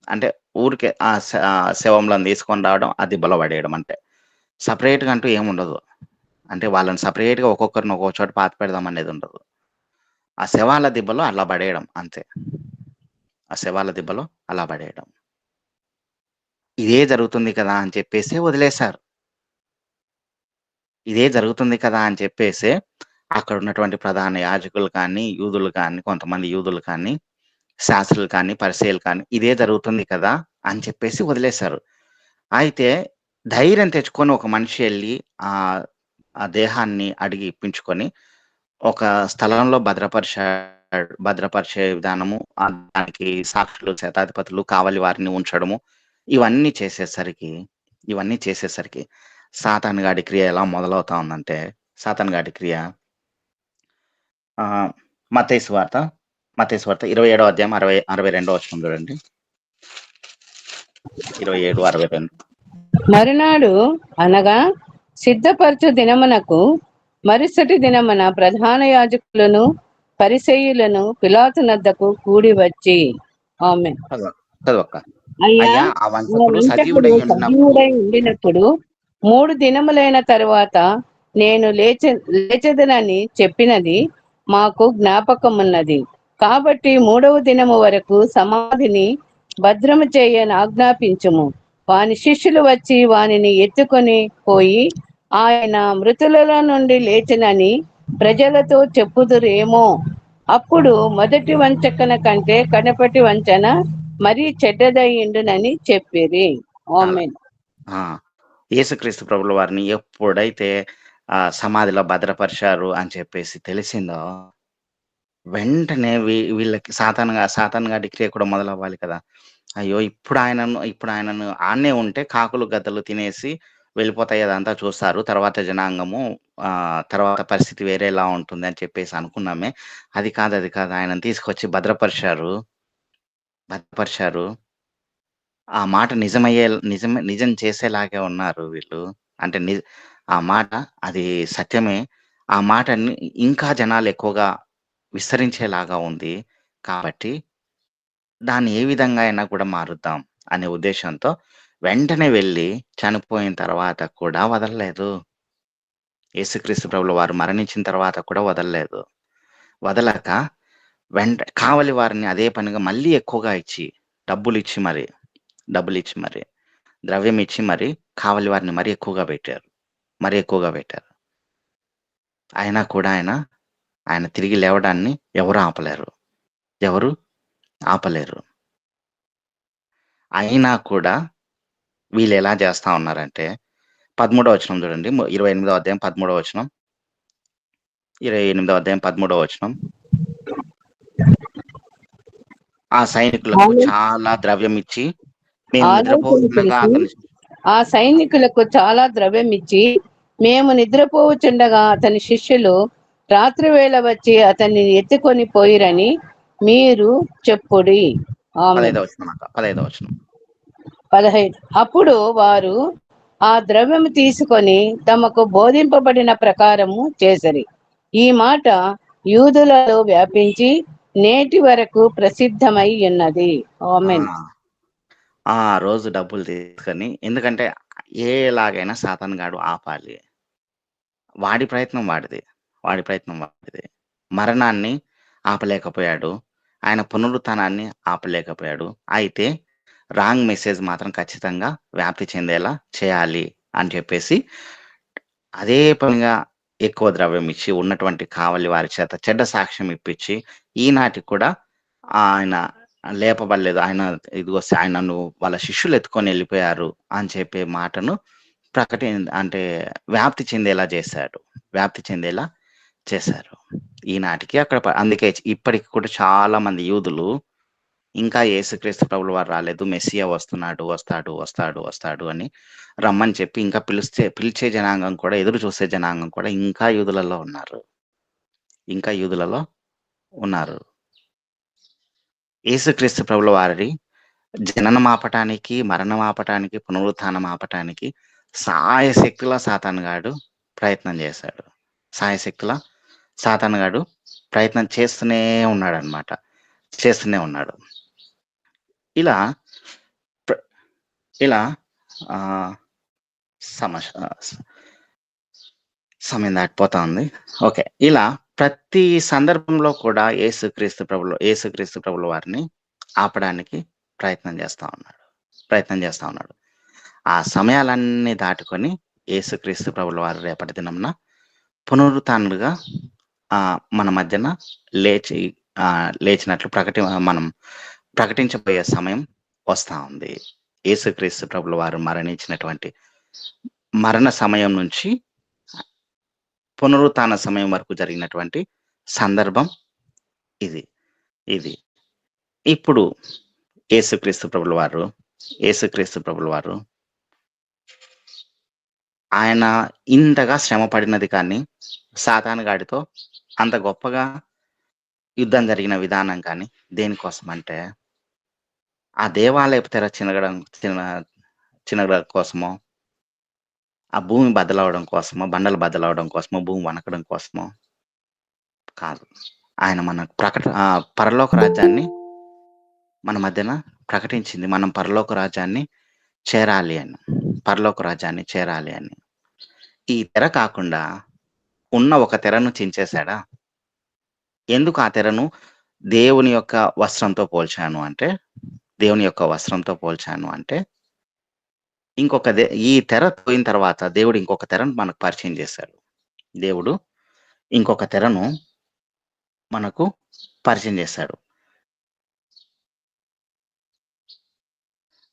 అంటే ఊరికే శవంలను తీసుకొని రావడం, ఆ దిబ్బలో పడేయడం. అంటే సపరేట్‌గా అంటూ ఏముండదు. అంటే వాళ్ళని సపరేట్‌గా ఒక్కొక్కరిని ఒక్కో చోట పాతిపెడదాం అనేది ఉండదు. ఆ శవాల దిబ్బలో అలా పడేయడం అంతే. ఇదే జరుగుతుంది కదా అని చెప్పేసే వదిలేశారు. అక్కడ ఉన్నటువంటి ప్రధాన యాజకులు కానీ, కొంతమంది యూదులు కానీ, శాస్త్రులు కానీ, పరిసయ్యులు కానీ ఇదే జరుగుతుంది కదా అని చెప్పేసి వదిలేశారు. అయితే ధైర్యం తెచ్చుకొని ఒక మనిషి ఎళ్లి ఆ దేహాన్ని అడిగి ఇప్పించుకొని ఒక స్థలంలో భద్రపరిచే విధానము, దానికి సాక్షులు, శతాధిపతులు, కావలి వారిని ఉంచడము, ఇవన్నీ చేసేసరికి సాతాను గాడి క్రియ ఎలా మొదలవుతా ఉందంటే, సాతాను గాడి క్రియ మత్తయి సువార్త 27వ అధ్యాయం 62వ వచనం చూడండి. 27:62. మరునాడు అనగా సిద్ధపరచు దినమునకు మరుసటి దినమున ప్రధాన యాజకులను పరిసయ్యులను పిలాతు నద్దకు కూడి వచ్చి, ఆమేన్. చదవక్క. అయ్యా, అయ్యా ఆ వంచకుడు సజీవుడై ఉండినప్పుడు 3 దినములైన తరువాత నేను లేచెదనని చెప్పినది మాకు జ్ఞాపకమున్నది. కాబట్టి 3వ దినము వరకు సమాధిని భద్రము చేయని ఆజ్ఞాపించుము. వాని శిష్యులు వచ్చి వానిని ఎత్తుకొని పోయి ఆయన మృతులలో నుండి లేచినని ప్రజలతో చెప్పుదురేమో. అప్పుడు మొదటి వంచన కంటే కడపటి వంచన మరీ చెడ్డదయ్యుండునని చెప్పిరి. ఆమేన్. యేసుక్రీస్తు ప్రభుల వారిని ఎప్పుడైతే సమాధిలో భద్రపరిచారు అని చెప్పేసి తెలిసిందో, వెంటనే వీళ్ళకి సాతాను గాడి క్రియ కూడా మొదలవ్వాలి కదా! అయ్యో! ఇప్పుడు ఆయనను ఆడనే ఉంటే కాకులు, గద్దలు తినేసి వెళ్ళిపోతాయి, అదంతా చూస్తారు. తర్వాత జనాంగము తర్వాత పరిస్థితి వేరేలా ఉంటుంది అని చెప్పేసి అనుకున్నామే. అది కాదు. ఆయనను తీసుకొచ్చి భద్రపరిచారు. ఆ మాట నిజం చేసేలాగే ఉన్నారు వీళ్ళు. అంటే ఆ మాట అది సత్యమే. ఆ మాటని ఇంకా జనాలు ఎక్కువగా విస్తరించేలాగా ఉంది. కాబట్టి దాన్ని ఏ విధంగా అయినా కూడా మారుద్దాం అనే ఉద్దేశంతో వెంటనే వెళ్ళి చనిపోయిన తర్వాత కూడా వదలలేదు. యేసుక్రీస్తు ప్రభుల వారు మరణించిన తర్వాత కూడా వదలలేదు. వదలక కావలి వారిని అదే పనిగా మళ్ళీ ఎక్కువగా డబ్బులిచ్చి మరి ద్రవ్యం ఇచ్చి మరి కావలి వారిని మరీ ఎక్కువగా పెట్టారు. అయినా కూడా ఆయన తిరిగి లేవడాన్ని ఎవరు ఆపలేరు. అయినా కూడా వీళ్ళు ఎలా చేస్తా ఉన్నారంటే 13వ వచనం చూడండి. 28వ అధ్యాయం 13వ వచనం. 28వ అధ్యాయం 13వ వచనం. ఆ సైనికులకు చాలా ద్రవ్యం ఇచ్చి మేము నిద్రపోవచుండగా అతని శిష్యులు రాత్రి వేళ వచ్చి అతన్ని ఎత్తుకొని పోయిరని మీరు చెప్పుడి. 15. అప్పుడు వారు ఆ ద్రవ్యము తీసుకొని తమకు బోధింపబడిన ప్రకారము చేసిరి. ఈ మాట యూదులలో వ్యాపించి నేటి వరకు ప్రసిద్ధమై ఉన్నది. ఆమేన్. ఆ రోజు డబ్బులు తీసుకొని, ఎందుకంటే ఎలాగైనా సాతాను గాడు ఆపాలి. వాడి ప్రయత్నం వాడిది. మరణాన్ని ఆపలేకపోయాడు. ఆయన పునరుత్థానాన్ని ఆపలేకపోయాడు. అయితే రాంగ్ మెసేజ్ మాత్రం ఖచ్చితంగా వ్యాప్తి చెందేలా చేయాలి అని చెప్పేసి అదే పనిగా ఎక్కువ ద్రవ్యం ఇచ్చి ఉన్నటువంటి కావలి వారి చేత చెడ్డ సాక్ష్యం ఇప్పించి ఈనాటికి కూడా ఆయన లేపబడలేదు, ఆయన ఇదిగో ఆయనను వాళ్ళ శిష్యులు ఎత్తుకొని వెళ్ళిపోయారు అని చెప్పే మాటను అంటే వ్యాప్తి చెందేలా చేశారు ఈనాటికి. అక్కడ అందుకే ఇప్పటికి కూడా చాలా మంది యూదులు ఇంకా యేసుక్రీస్తు ప్రభుల వారు రాలేదు, మెస్సియా వస్తాడు అని రమ్మని చెప్పి ఇంకా పిలిచే జనాంగం కూడా, ఎదురు చూసే జనాంగం కూడా ఇంకా యూదులలో ఉన్నారు. యేసుక్రీస్తు ప్రభుల వారి జననం ఆపటానికి, మరణం ఆపటానికి, పునరుత్థానం ఆపటానికి సాయశక్తులా సాతానుగాడు ప్రయత్నం చేశాడు. సాతానుగాడు ప్రయత్నం చేస్తూనే ఉన్నాడు. ఇలా సమయం దాటిపోతా ఉంది. ఓకే, ఇలా ప్రతి సందర్భంలో కూడా యేసుక్రీస్తు ప్రభుల వారిని ఆపడానికి ప్రయత్నం చేస్తా ఉన్నాడు. ఆ సమయాలన్నీ దాటుకొని యేసుక్రీస్తు ప్రభుల వారు రేపటి దినంన పునరుత్థానులుగా మన మధ్యన లేచినట్లు మనం ప్రకటించబోయే సమయం వస్తా ఉంది. యేసుక్రీస్తు ప్రభుల వారు మరణించినటువంటి మరణ సమయం నుంచి పునరుత్థాన సమయం వరకు జరిగినటువంటి సందర్భం ఇది. ఇప్పుడు యేసుక్రీస్తు ప్రభుల వారు ఆయన ఇంతగా శ్రమ పడినది కానీ, సాతానుగాడితో అంత గొప్పగా యుద్ధం జరిగిన విధానం కానీ దేనికోసం అంటే, ఆ దేవాలయపు తెర చినగడం కోసమో, ఆ భూమి బద్దలవడం కోసమో, బండలు బద్దలవడం కోసమో, భూమి వణకడం కోసమో కాదు. ఆయన మన పరలోక రాజ్యాన్ని మన మధ్యన ప్రకటించింది. మనం పరలోక రాజ్యాన్ని చేరాలి అని. ఈ తెర కాకుండా ఉన్న ఒక తెరను చించేశాడా? ఎందుకు ఆ తెరను దేవుని యొక్క వస్త్రంతో పోల్చాను అంటే, ఈ తెర పోయిన తర్వాత దేవుడు ఇంకొక తెరను మనకు పరిచయం చేశాడు.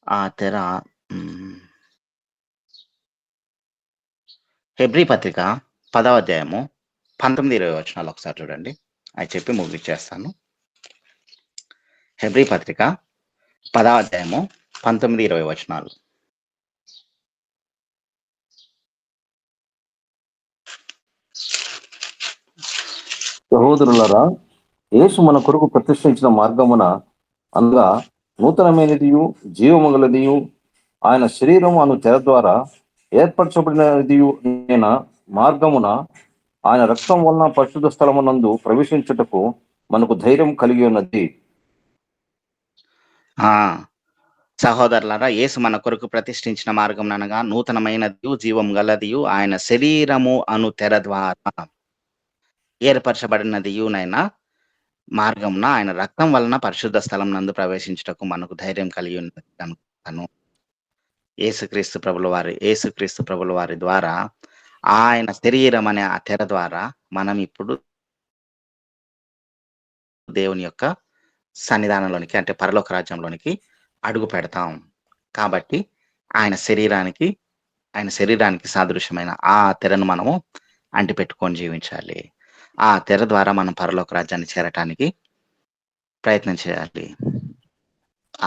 ఆ తెర హెబ్రీ పత్రిక 10వ అధ్యాయము 19-20 వచనాలు ఒకసారి చూడండి. అవి చెప్పి ముగించేస్తాను. హెబ్రీ పత్రిక 10వ అధ్యాయము 19-20 వచనాలు. సహోదరులరా, యేసు మన కొరకు ప్రతిష్ఠించిన మార్గమున, అనగా నూతనమైనదియు జీవమగలదియు ఆయన శరీరం అను తెర ద్వారా ఏర్పరచబడినదియు అయిన మార్గమున ఆయన రక్తం వలన పరిశుద్ధ స్థలమునందు ప్రవేశించుటకు మనకు ధైర్యం కలిగి ఉన్నది. సహోదరులారా, యేసు మన కొరకు ప్రతిష్ఠించిన మార్గం అనగా నూతనమైనదియు జీవం గలదియు ఆయన శరీరము అను తెర ద్వారా ఏర్పరచబడినదియునైనా మార్గమున ఆయన రక్తం వలన పరిశుద్ధ స్థలం నందు ప్రవేశించుటకు మనకు ధైర్యం కలిగి ఉన్నది అనుకుంటాను. యేసుక్రీస్తు ప్రభుల వారి ద్వారా ఆయన శరీరం అనే ఆ తెర ద్వారా మనం ఇప్పుడు దేవుని యొక్క సన్నిధానంలోనికి, అంటే పరలోక రాజ్యంలోనికి అడుగు పెడతాం. కాబట్టి ఆయన శరీరానికి సాదృశ్యమైన ఆ తెరను మనము అంటిపెట్టుకొని జీవించాలి. ఆ తెర ద్వారా మనం పరలోక రాజ్యాన్ని చేరటానికి ప్రయత్నం చేయాలి.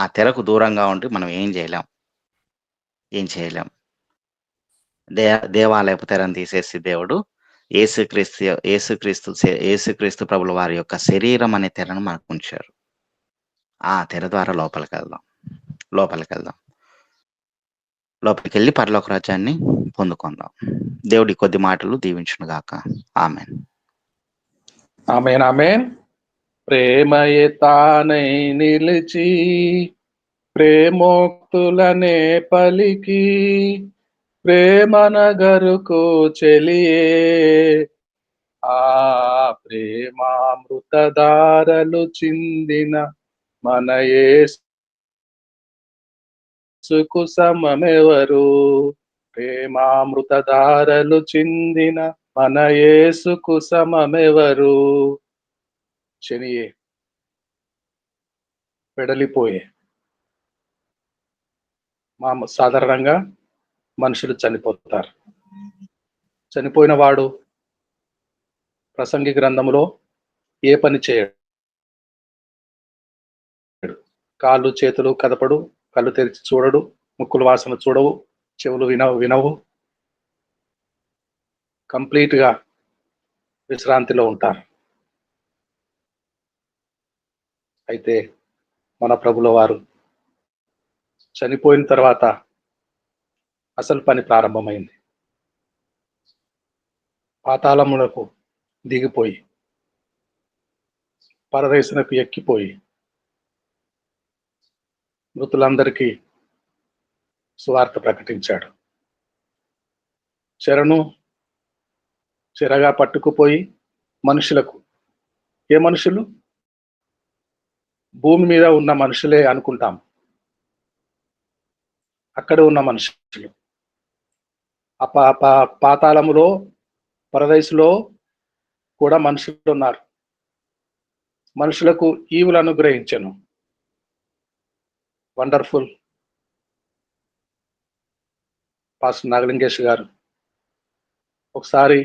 ఆ తెరకు దూరంగా ఉండి మనం ఏం చేయలేం. దేవాలయపు తెరను తీసేసి దేవుడు యేసుక్రీస్తు ప్రభుల వారి యొక్క శరీరం అనే తెరను మనకు ఉంచారు. ఆ తెర ద్వారా లోపలికి వెళ్దాం. లోపలికి వెళ్ళి పరలోక రాజ్యాన్ని పొందుకుందాం. దేవుడి కొద్ది మాటలు దీవించును గాక. ఆమేన్. ప్రేమయే తానై నిలిచి ప్రేమోక్తులనే పలికి ప్రేమనగరుకు చెలియే ఆ ప్రేమామృతధారలు చిందిన మన యేసుకు సమమెవరు? ప్రేమామృతధారలు చిందిన మన యేసుకు సమమెవరు? శనియే వెడలిపోయే. సాధారణంగా మనుషులు చనిపోతారు. చనిపోయిన వాడు ప్రసంగి గ్రంథములో ఏ పని చేయడు. కాళ్ళు చేతులు కదపడు, కళ్ళు తెరిచి చూడడు, ముక్కులు వాసన చూడవు, చెవులు వినవు. కంప్లీట్ గా విశ్రాంతిలో ఉంటారు. అయితే మన ప్రభుల వారు చనిపోయిన తర్వాత అసలు పని ప్రారంభమైంది. పాతాళములకు దిగిపోయి పరదేశునకు ఎక్కిపోయి మృతులందరికీ సువార్త ప్రకటించాడు. చెరగా పట్టుకుపోయి మనుషులకు, ఏ మనుషులు? భూమి మీద ఉన్న మనుషులే అనుకుంటాం. అక్కడ ఉన్న మనుషులు పాతాళములో పరదేశులో కూడా మనుషులు ఉన్నారు. మనుషులకు ఈవులు అనుగ్రహించను. వండర్ఫుల్ పాస్టర్ నాగలింగేష్ గారు ఒకసారి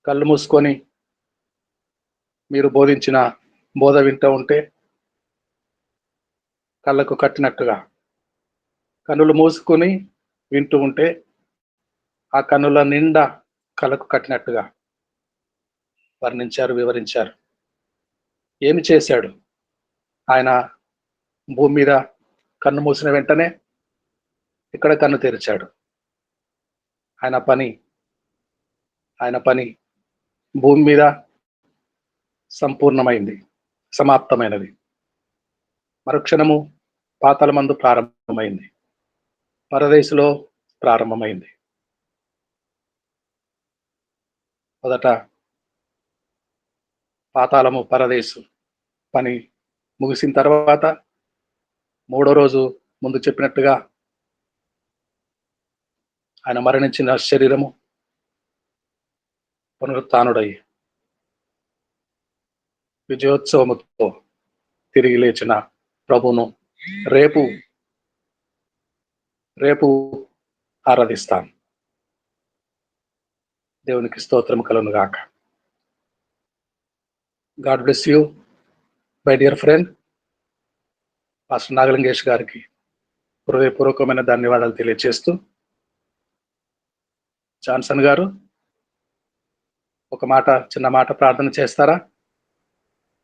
కళ్ళు మూసుకొని మీరు బోధించిన బోధ వింటూ ఉంటే కళ్ళకు కట్టినట్టుగా, కన్నులు మూసుకొని వింటూ ఉంటే ఆ కన్నుల నిండా కళ్ళకు కట్టినట్టుగా వర్ణించారు, వివరించారు. ఏమి చేశాడు ఆయన? భూమి మీద కన్ను మూసిన వెంటనే ఇక్కడ కన్ను తెరిచాడు. ఆయన పని భూమి మీద సంపూర్ణమైంది, సమాప్తమైనది. మరుక్షణము పాతాళమందు ప్రారంభమైంది, పరదేశులో ప్రారంభమైంది. మొదట పాతాళము పరదేశు పని ముగిసిన తర్వాత మూడో రోజు ముందు చెప్పినట్టుగా ఆయన మరణించిన శరీరము పునరుత్థానుడై విజయోత్సవముతో తిరిగి లేచిన ప్రభును రేపు ఆరాధిస్తాను. దేవునికి స్తోత్రం కలుగును గాక. God bless you my dear friend. Pastor Nagalingesh గారికి హృదయపూర్వకమైన ధన్యవాదాలు తెలియజేస్తూ, జాన్సన్ గారు చిన్న మాట ప్రార్థన చేస్తారా?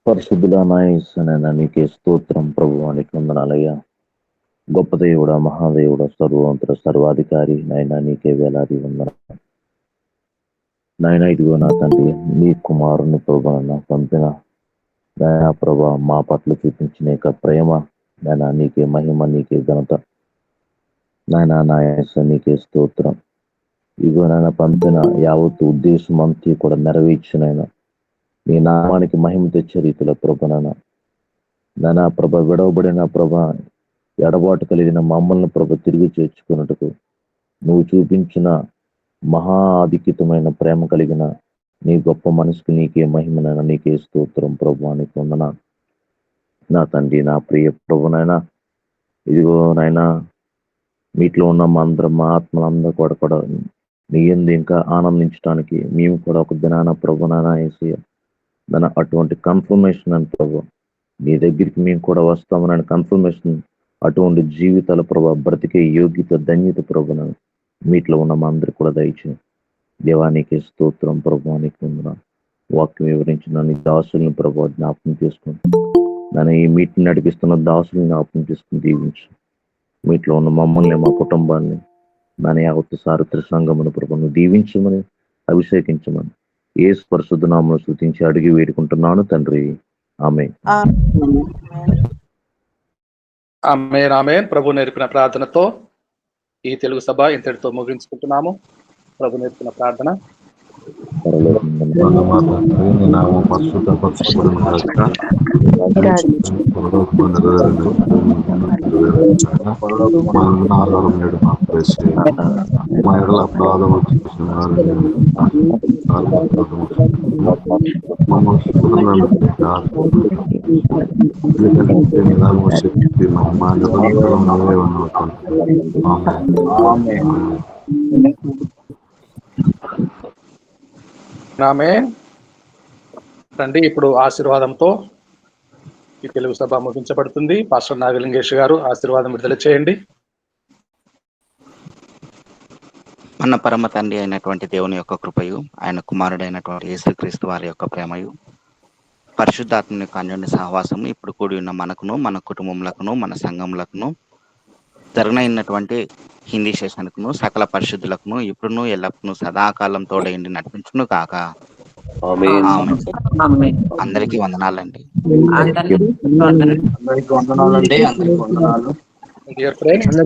పరిశుద్ధుడా నాయన నీకే స్తోత్రం ప్రభు అని వందనాలయ్యా. గొప్ప దేవుడా, మహాదేవుడా, సర్వవంతుడ, సర్వాధికారి నాయన నీకే వేలాది వందనాలు నాయన. ఇదిగో నా తండ్రి, నీ కుమారుని ప్రభు పంపిన నాయన ప్రభా, మా పట్ల చూపించిన యొక్క ప్రేమ నాయన నీకే మహిమ, నీకే ఘనత నాయన. నాయన నీకే స్తోత్రం. ఇదిగో నాయన పంపిన యావత్ ఉద్దేశం అంతా కూడా నెరవేర్చినైనా నీ నామానికి మహిమ తెచ్చే రీతిలో ప్రభాన నాయన ప్రభ విడవబడిన ప్రభ ఎడబాటు కలిగిన మమ్మల్ని ప్రభ తిరిగి చేర్చుకున్నట్టుకు నువ్వు చూపించిన మహా అధికితమైన ప్రేమ కలిగిన నీ గొప్ప మనసుకి నీకే మహిమనైనా, నీకే స్తోత్రం ప్రభు అని పొందన నా తండ్రి, నా ప్రియ ప్రభునైనా. ఇదిగో నాయనా, మీట్లో ఉన్న మా అందరం, మా ఆత్మలందరూ కూడా నీ యందు ఇంకా ఆనందించడానికి మేము కూడా ఒక దినాన ప్రభునైనా ఏసయ్య దాని అటువంటి కన్ఫర్మేషన్ అని ప్రభు, నీ దగ్గరికి మేము కూడా వస్తామని కన్ఫర్మేషన్, అటువంటి జీవితాల ప్రభు, బ్రతికే యోగ్యత, ధన్యత ప్రభున మీట్లో ఉన్న మా అందరికి కూడా దయచేయండి. దేవానికి స్తోత్రం ప్రభు అని పొందిన వాక్యం వివరించిన నీ దాసుల్ని ప్రభు జ్ఞాపకం చేసుకుని నన్ను ఈ మీటిని నడిపిస్తున్న దాసుల్ని జ్ఞాపకం చేసుకుని దీవించు. మీట్లో ఉన్న మమ్మల్ని, మా కుటుంబాన్ని, నన్ను యావత్తు సారథ్య సంఘమును ప్రభుత్వం దీవించమని, అభిషేకించమని యేసు పరిశుద్ధ నామములో స్తుతించి అడిగి వేడుకుంటున్నాను తండ్రి. ఆమేన్. ఆమేన్. ప్రభు నేర్పిన ప్రార్థనతో ఈ తెలుగు సభ ఇంతటితో ముగించుకుంటున్నాము. ప్రభు నేర్పిన ప్రార్థన. పరలోకమందున్న మా తండ్రి, నీ నామం పరిశుద్ధపరచబడును గాక. నీ చిత్తము పరలోకమందు నెరవేరునట్లు మా అన్న ఆధారం నేడు మాకు దయచేయండి. మా ఎడల అపరాధము చేసిన వారిని మమ్మల్ని శోధనలను నిదానము శక్తి మా నిరంతరం నీవే ఉన్నావు తండ్రి. ఆమేన్. ఆమేన్. రండి, ఇప్పుడు ఆశీర్వాదంతో ఈ తెలుగు సభ ముగించబడుతుంది. పాస్టర్ నాగలింగేష్ గారు ఆశీర్వాదం విడుదల చేయండి. మన పరమ తండ్రి అయినటువంటి దేవుని యొక్క కృపయు, ఆయన కుమారుడైనటువంటి యేసుక్రీస్తు వారి యొక్క ప్రేమయు, పరిశుద్ధాత్మ యొక్క అన్యోన్య సహవాసము ఇప్పుడు కూడి ఉన్న మనకును, మన కుటుంబములకును, మన సంఘములకును, జరగనైనటువంటి హిందీ సెషన్కును, సకల పరిశుద్ధులకును ఇప్పుడును ఎల్లప్పుడూ సదాకాలం తోడైండి నడిపించును కాక. ఆమేన్. అందరికీ వందనాలండి. అందరికీ వందనాలండి. అందరికీ వందనాలు. Dear friends,